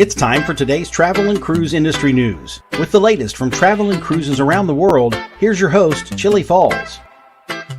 It's time for today's travel and cruise industry news. With the latest from travel and cruises around the world, here's your host, Chillie Falls. Hey,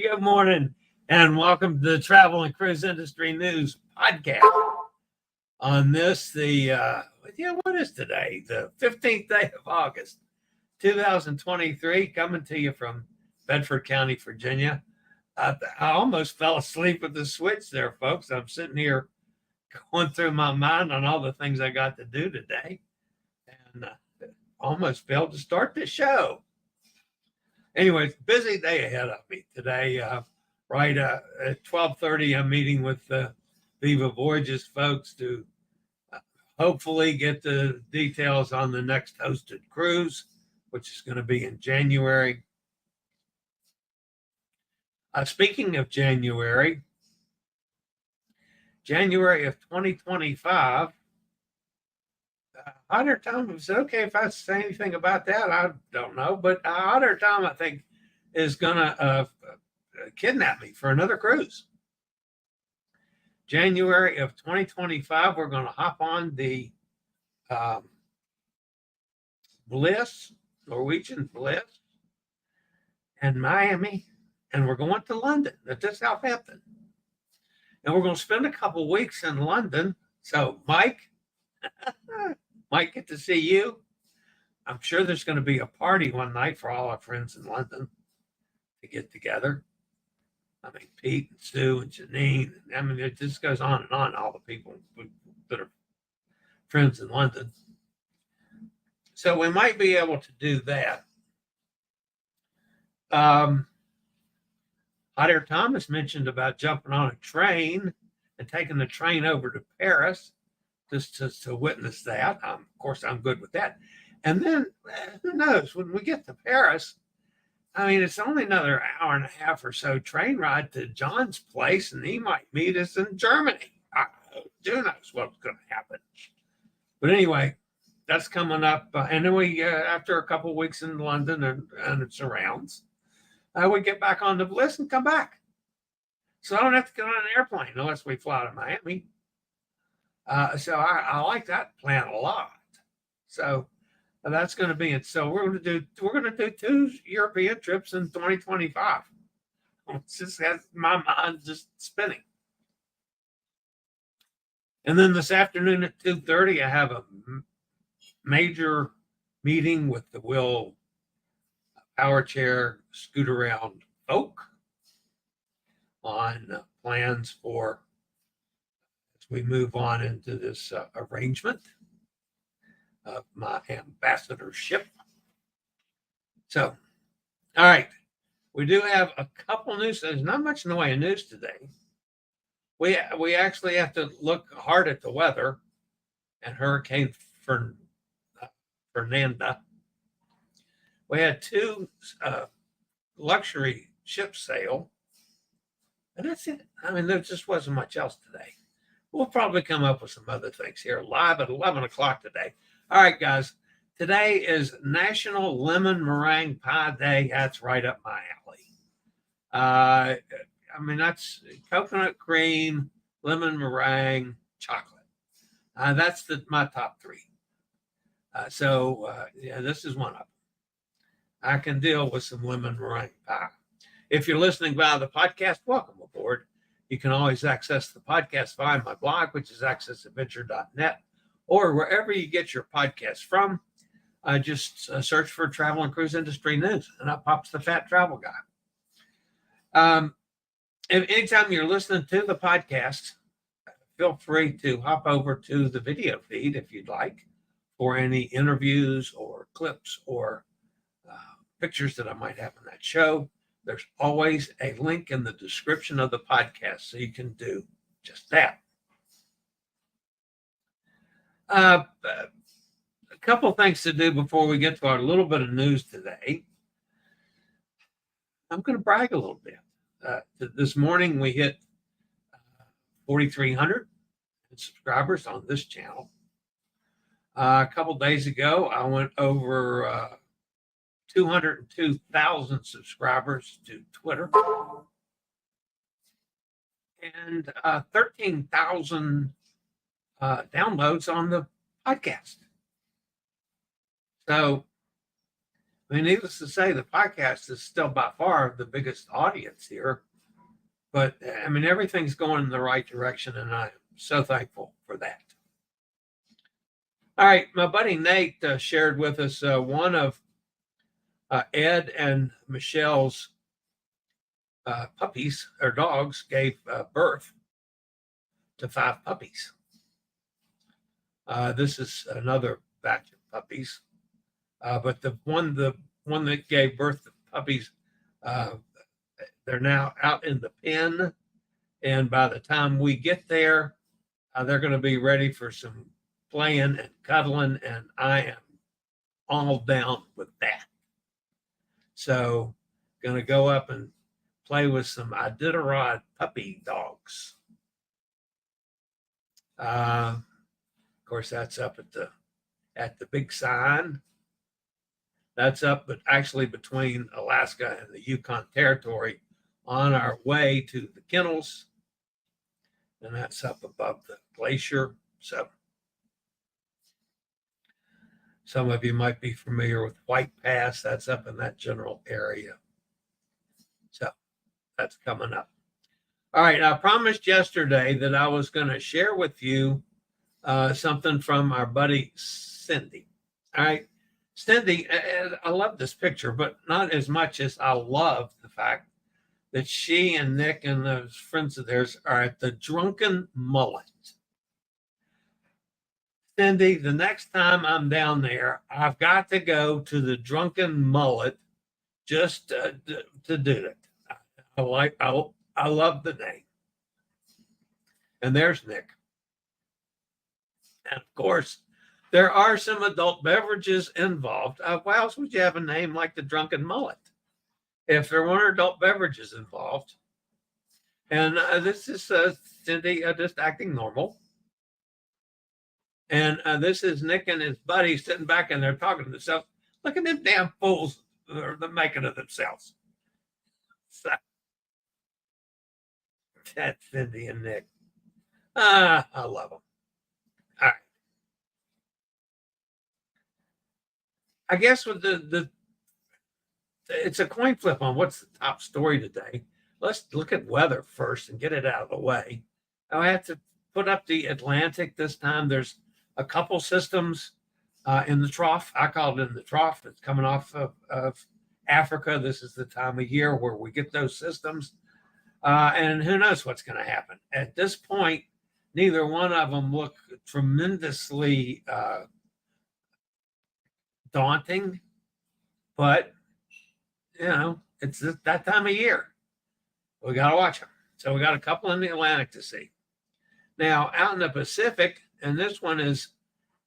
good morning, and welcome to the Travel and Cruise Industry News Podcast. On this, what is today? The 15th day of August, 2023, coming to you from Bedford County, Virginia. I almost fell asleep at the switch there, folks. I'm sitting here going through my mind on all the things I got to do today, and almost failed to start the show. Anyways, busy day ahead of me today. Right at 12:30, I'm meeting with the Viva Voyages folks to hopefully get the details on the next hosted cruise, which is going to be in January. Speaking of January of 2025, Otter Tom, is it okay if I say anything about that? I don't know, but Otter Tom, I think, is going to kidnap me for another cruise. January of 2025, we're going to hop on the Bliss, Norwegian Bliss, and Miami, and we're going to London, to Southampton. And we're going to spend a couple weeks in London. So, Mike, might get to see you. I'm sure there's going to be a party one night for all our friends in London to get together. I mean, Pete and Sue and Janine. I mean, it just goes on and on, all the people that are friends in London. So we might be able to do that. Hot Air Thomas mentioned about jumping on a train and taking the train over to Paris just to witness that. Of course, I'm good with that. And then, who knows, when we get to Paris, I mean, it's only another hour and a half or so train ride to John's place, and he might meet us in Germany. Who knows what's going to happen. But anyway, that's coming up. And then we, after a couple of weeks in London and its surrounds, we get back on the Bliss and come back. So I don't have to get on an airplane unless we fly to Miami. So I like that plan a lot. So that's going to be it. So we're going to do 2 European trips in 2025. It's just has my mind just spinning. And then this afternoon at 2:30, I have a major meeting with the Will Power Chair Scoot Around folk on plans for as we move on into this arrangement of my ambassadorship. So, all right, we do have a couple news. There's not much in the way of news today. We actually have to look hard at the weather and Hurricane Fernanda. We had 2 luxury ship sail, and that's it. I mean, there just wasn't much else today. We'll probably come up with some other things here live at 11 o'clock today. All right, guys. Today is National Lemon Meringue Pie Day. That's right up my alley. I mean, that's coconut cream, lemon meringue, chocolate. That's my top 3. Yeah, this is one of them. I can deal with some lemon meringue pie. If you're listening via the podcast, welcome aboard. You can always access the podcast via my blog, which is accessadventure.net, or wherever you get your podcasts from. Just search for Travel and Cruise Industry News, and up pops the Fat Travel Guy. Anytime you're listening to the podcast, feel free to hop over to the video feed if you'd like for any interviews or clips or pictures that I might have in that show. There's always a link in the description of the podcast, so you can do just that. A couple things to do before we get to our little bit of news today. I'm going to brag a little bit. This morning we hit 4,300 subscribers on this channel. A couple days ago, I went over 202,000 subscribers to Twitter. And 13,000 downloads on the podcast. So, I mean, needless to say, the podcast is still by far the biggest audience here. But I mean, everything's going in the right direction, and I'm so thankful for that. All right, my buddy Nate shared with us one of Ed and Michelle's puppies or dogs gave birth to 5 puppies. This is another batch of puppies, but the one that gave birth to puppies, they're now out in the pen, and by the time we get there, they're going to be ready for some playing and cuddling, and I am all down with that. So, going to go up and play with some Iditarod puppy dogs. Of course, that's up at the big sign. That's up, but actually between Alaska and the Yukon Territory, on our way to the kennels, and that's up above the glacier. So some of you might be familiar with White Pass. That's up in that general area. So that's coming up. All right, I promised yesterday that I was going to share with you something from our buddy Cindy. All right, Cindy, I love this picture, but not as much as I love the fact that she and Nick and those friends of theirs are at the Drunken Mullet. Cindy, the next time I'm down there, I've got to go to the Drunken Mullet just to do it. I love the name. And there's Nick. And of course, there are some adult beverages involved. Why else would you have a name like the Drunken Mullet if there weren't adult beverages involved? And this is Cindy just acting normal. And this is Nick and his buddy sitting back and they're talking to themselves. Look at them damn fools, they're making of themselves. So, that's Cindy and Nick. I love them. All right. I guess with it's a coin flip on what's the top story today. Let's look at weather first and get it out of the way. I have to put up the Atlantic this time. There's a couple systems in the trough. I call it in the trough. It's coming off of Africa. This is the time of year where we get those systems. And who knows what's going to happen. At this point, neither one of them look tremendously daunting, but, you know, it's that time of year. We got to watch them. So we got a couple in the Atlantic to see. Now, out in the Pacific, and this one is,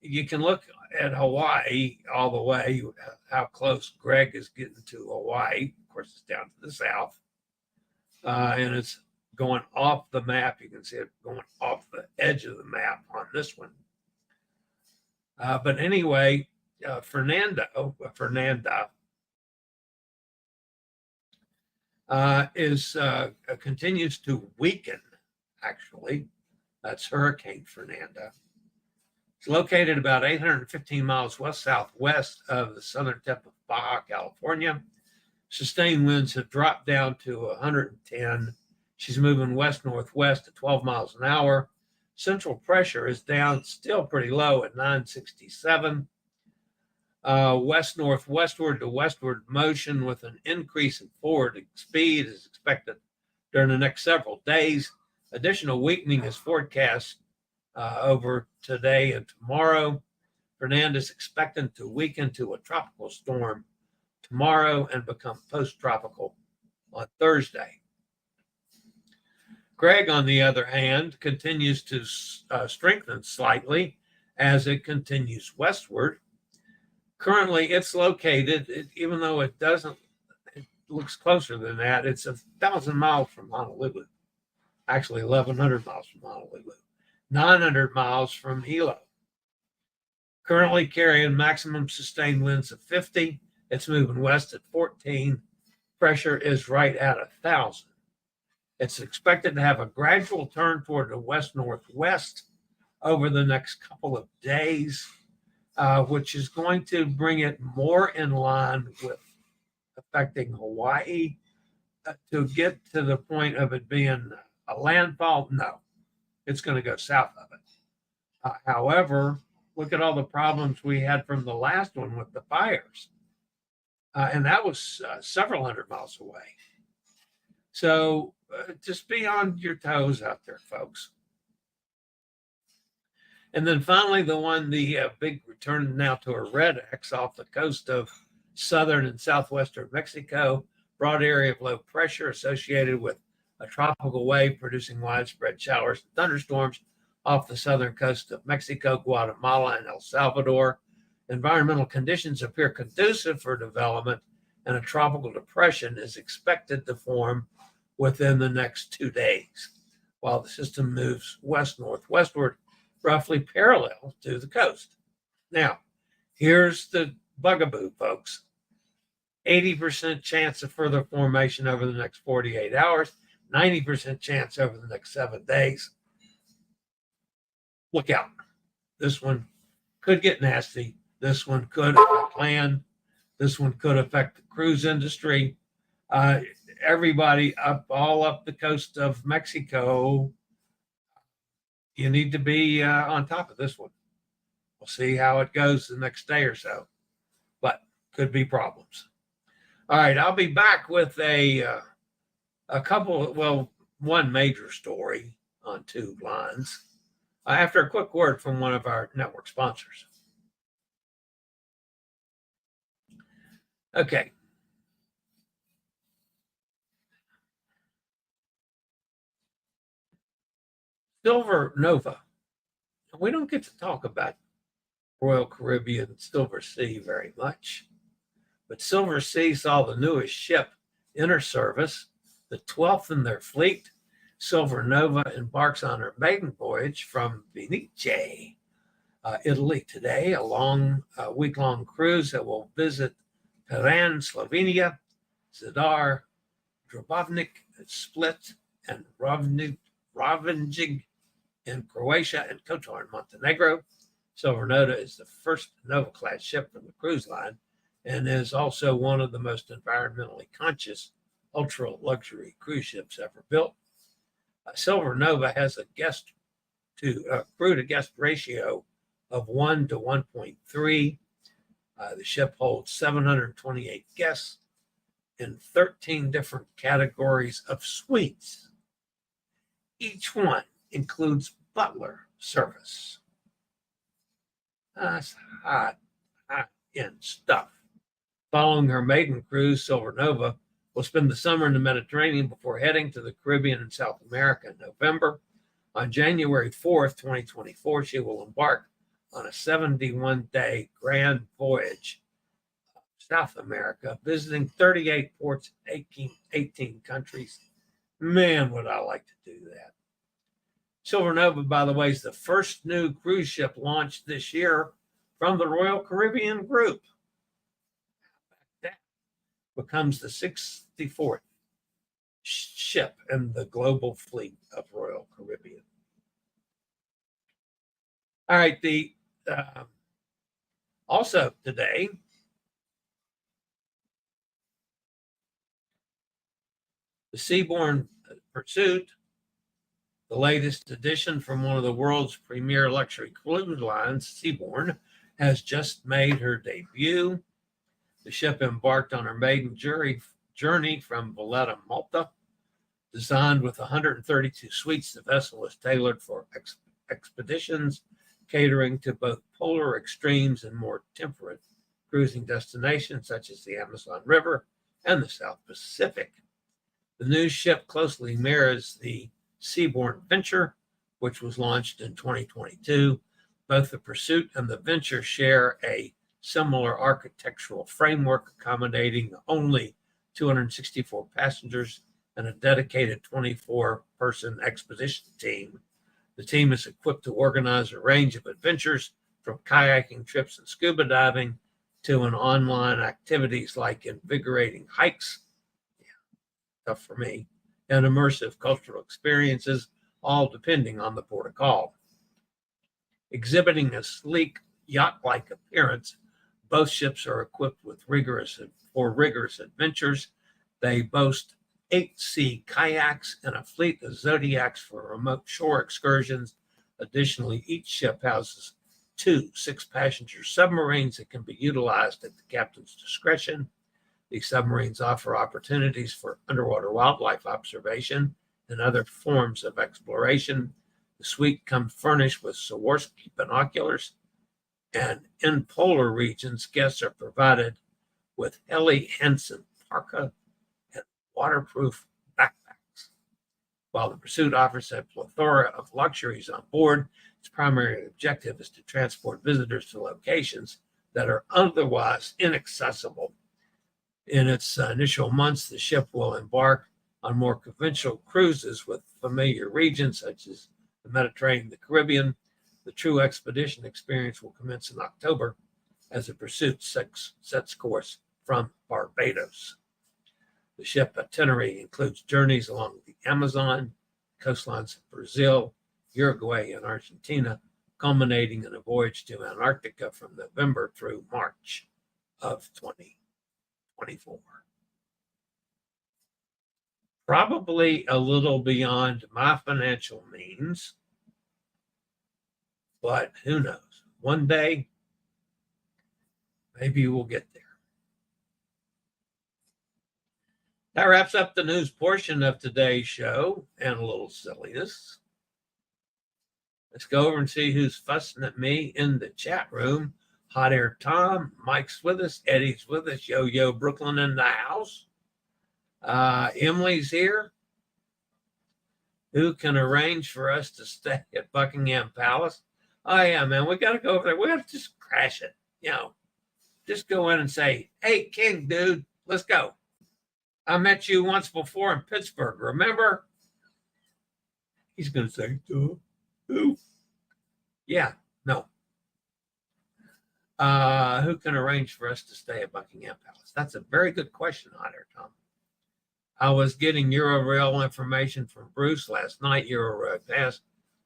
you can look at Hawaii all the way, how close Greg is getting to Hawaii. Of course, it's down to the south. And it's going off the map. You can see it going off the edge of the map on this one. But anyway, Fernanda continues to weaken, actually. That's Hurricane Fernanda. It's located about 815 miles west-southwest of the southern tip of Baja, California. Sustained winds have dropped down to 110. She's moving west-northwest at 12 miles an hour. Central pressure is down still pretty low at 967. West-northwestward to westward motion with an increase in forward speed is expected during the next several days. Additional weakening is forecast over today and tomorrow. Fernanda is expected to weaken to a tropical storm tomorrow and become post-tropical on Thursday. Greg, on the other hand, continues to strengthen slightly as it continues westward. Currently, it's located, even though it looks closer than that, it's 1,000 miles from Honolulu. Actually, 1,100 miles from Honolulu. 900 miles from Hilo. Currently carrying maximum sustained winds of 50. It's moving west at 14. Pressure is right at 1,000. It's expected to have a gradual turn toward the west-northwest over the next couple of days, which is going to bring it more in line with affecting Hawaii. To get to the point of it being a landfall, no, it's going to go south of it. However, look at all the problems we had from the last one with the fires. And that was several hundred miles away. So just be on your toes out there, folks. And then finally, the big return now to a red X off the coast of southern and southwestern Mexico, broad area of low pressure associated with a tropical wave producing widespread showers and thunderstorms off the southern coast of Mexico, Guatemala, and El Salvador. Environmental conditions appear conducive for development, and a tropical depression is expected to form within the next 2 days, while the system moves west-northwestward, roughly parallel to the coast. Now, here's the bugaboo, folks. 80% chance of further formation over the next 48 hours, 90% chance over the next 7 days. Look out. This one could get nasty. This one could affect land. This one could affect the cruise industry. Everybody all up the coast of Mexico, you need to be on top of this one. We'll see how it goes the next day or so, but could be problems. All right, I'll be back with one major story on 2 lines after a quick word from one of our network sponsors. Okay. Silver Nova. We don't get to talk about Royal Caribbean Silver Sea very much, but Silver Sea saw the newest ship enter service, the 12th in their fleet. Silver Nova embarks on her maiden voyage from Venice, Italy today, a week-long cruise that will visit Piran, Slovenia, Zadar, Dubrovnik, Split, and Ravnjig in Croatia, and Kotor in Montenegro. Silver Nova is the first Nova-class ship from the cruise line and is also one of the most environmentally conscious ultra-luxury cruise ships ever built. Silver Nova has a crew-to-guest ratio of 1 to 1.3. The ship holds 728 guests in 13 different categories of suites. Each one includes butler service. That's high-end stuff. Following her maiden cruise, Silver Nova will spend the summer in the Mediterranean before heading to the Caribbean and South America in November. On January 4th, 2024, she will embark on a 71-day grand voyage South America, visiting 38 ports, 18 countries. Man, would I like to do that. Silver Nova, by the way, is the first new cruise ship launched this year from the Royal Caribbean Group. That becomes the 64th ship in the global fleet of Royal Caribbean. All right, also today, the Seabourn Pursuit, the latest edition from one of the world's premier luxury cruise lines, Seabourn, has just made her debut. The ship embarked on her maiden journey from Valetta, Malta. Designed with 132 suites, the vessel is tailored for expeditions, catering to both polar extremes and more temperate cruising destinations such as the Amazon River and the South Pacific. The new ship closely mirrors the Seabourn Venture, which was launched in 2022. Both the Pursuit and the Venture share a similar architectural framework, accommodating only 264 passengers and a dedicated 24-person expedition team. The team is equipped to organize a range of adventures, from kayaking trips and scuba diving to online activities like invigorating hikes, tough for me, and immersive cultural experiences, all depending on the port of call. Exhibiting a sleek yacht-like appearance, both ships are equipped with rigorous adventures. They boast 8 kayaks and a fleet of Zodiacs for remote shore excursions. Additionally, each ship houses 2 6-passenger submarines that can be utilized at the captain's discretion. These submarines offer opportunities for underwater wildlife observation and other forms of exploration. The suite comes furnished with Swarovski binoculars, and in polar regions, guests are provided with Helly Hansen parka and waterproof backpacks. While the Pursuit offers a plethora of luxuries on board, its primary objective is to transport visitors to locations that are otherwise inaccessible. In its initial months, the ship will embark on more conventional cruises with familiar regions such as the Mediterranean and the Caribbean. The true expedition experience will commence in October as the Pursuit sets course from Barbados. The ship itinerary includes journeys along the Amazon, coastlines of Brazil, Uruguay, and Argentina, culminating in a voyage to Antarctica from November through March of 2024. Probably a little beyond my financial means, but who knows? One day, maybe we'll get there. That wraps up the news portion of today's show and a little silliness. Let's go over and see who's fussing at me in the chat room. Hot Air Tom, Mike's with us, Eddie's with us, Yo Brooklyn in the house. Emily's here. Who can arrange for us to stay at Buckingham Palace? Oh yeah, man, we got to go over there. We got to just crash it. Just go in and say, "Hey, King, dude, let's go. I met you once before in Pittsburgh. Remember?" He's going to say, "Who?" Yeah, no. Who can arrange for us to stay at Buckingham Palace? That's a very good question, Hot Air Tom. I was getting Eurorail information from Bruce last night. Eurorail Pass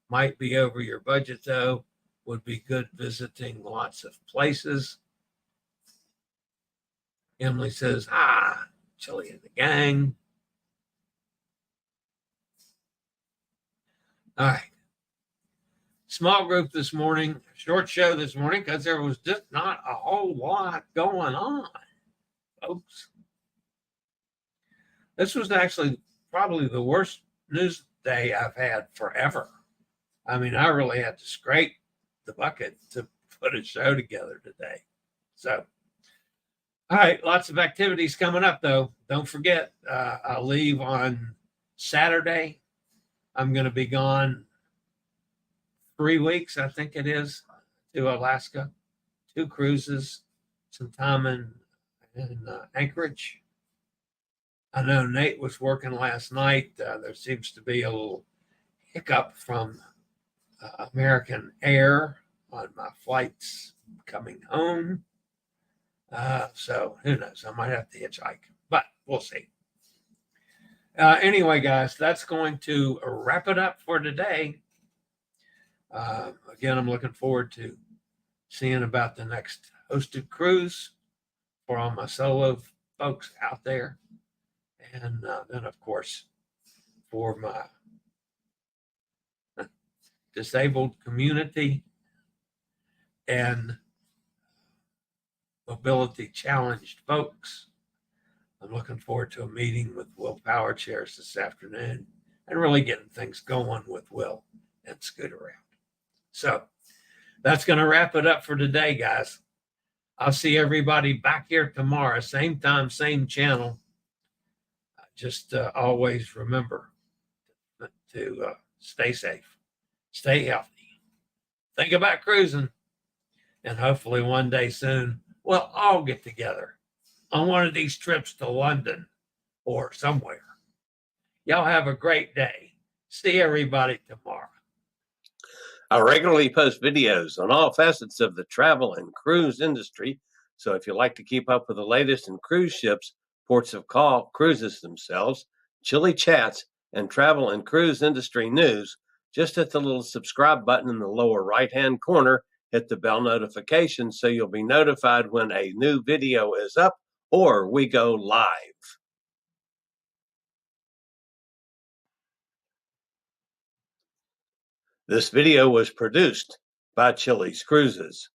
might be over your budget, though. Would be good visiting lots of places. Emily says, Chillie and the gang. All right. Small group this morning, short show this morning because there was just not a whole lot going on, folks. This was actually probably the worst news day I've had forever. I mean, I really had to scrape the bucket to put a show together today. So, all right, lots of activities coming up, though. Don't forget, I'll leave on Saturday. I'm going to be gone 3 weeks, I think it is, to Alaska. 2 cruises, some time in Anchorage. I know Nate was working last night. There seems to be a little hiccup from American Air on my flights coming home. So who knows? I might have to hitchhike, but we'll see. Anyway, guys, that's going to wrap it up for today. Again, I'm looking forward to seeing about the next hosted cruise for all my solo folks out there. And then, of course, for my disabled community and mobility challenged folks, I'm looking forward to a meeting with Will Power Chairs this afternoon and really getting things going with Will and Scoot Around. So that's going to wrap it up for today, guys. I'll see everybody back here tomorrow, same time, same channel. Just always remember to stay safe, stay healthy, think about cruising, and hopefully one day soon we'll all get together on one of these trips to London or somewhere. Y'all have a great day. See everybody tomorrow. I regularly post videos on all facets of the travel and cruise industry. So if you like to keep up with the latest in cruise ships, ports of call, cruises themselves, Chillie chats, and travel and cruise industry news, just hit the little subscribe button in the lower right-hand corner. Hit the bell notification so you'll be notified when a new video is up or we go live. This video was produced by Chillie's Cruises.